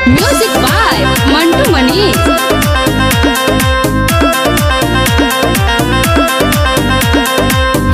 Music by Mantu Manish.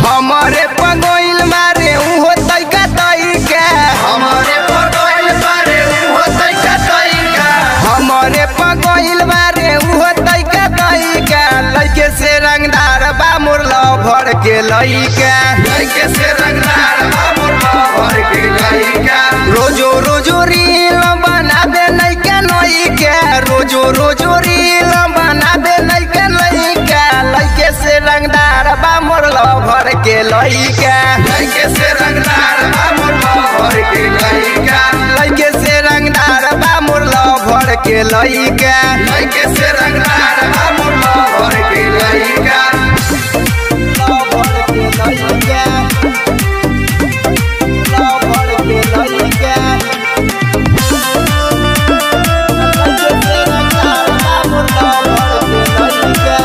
हमारे पगोइल मारे उहो तैका तैका, हमारे पगोइल मारे उहो तैका तैका, हमारे पगोइल मारे उहो तैका तैका। लइके से रंगदार बा मोर लभर के लइका, लइके से रंगदार बा मोर लभर के लइका। रोजो रोजो रील बनाबे नइका नइका, रोजो रोजो रील बनाबे नइका नइका। लइके से रंगदार बा मोर लभर के लइका, लइके से रंगदार बा मोर लभर के लइका, लइके से रंगदार बा मोर लभर के लइका, लइके से रंगदार बा मोर लभर के लइका, लभर के लइका, लभर के लइका। लइके से रंगदार बा मोर लभर के लइका।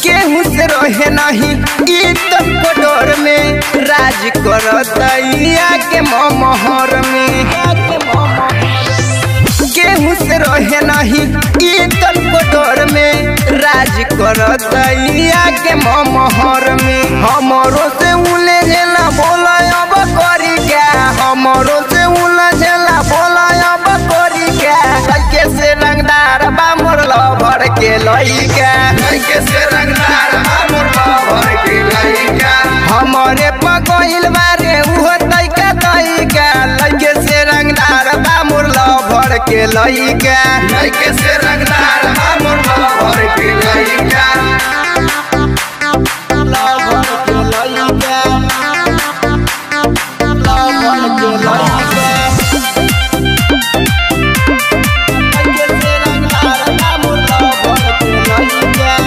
केहू से रहे नहीं गीत कोडोर में, राज करतैया के मोहर में। केहू से रहे नहीं गीत कोडोर में, राज करतैया के मोहर में। हमरो से उलझेला बोला अब करी क्या, हमरो से उलझेला बोला अब करी क्या। लइके से रंगदार बा मोर लभर के लइका, लइके से रंगदार बा मोर लभर के लइका। हमारे पगोइल मारे उहो तैका तैका, लइके से रंगदार बा मोर लभर के लइका, लइके से रंगदार बा मोर लभर के लइका, लभर के लइका, लभर के लइका। लइके से रंगदार बा मोर लभर के लइका।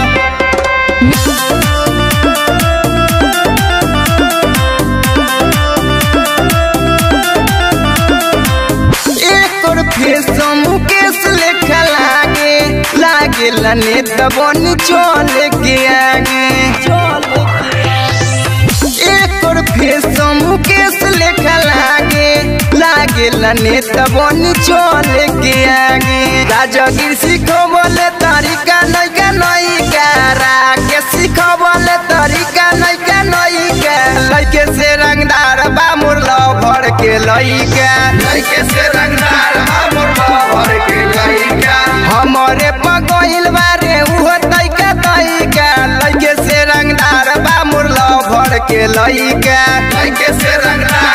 फेसम केस लेखा लागे, लागे लने दबनी चल के आगे। एक और फेसम केस लेखा लागे, लागे लने दबनी चल के आगे। राजगीर सिखबले तरीका नइका नइका, राके सिखबले तरीका नइका नइका। लइके से रंगदार बा मोर लभर के लइका, लइके से रंगदार बा मोर लभर के लइका। हमारे पगोइल मारे उहो तैका तैका, लइके से रंगदार बा मोर लभर के लइका, लइके से रंगदार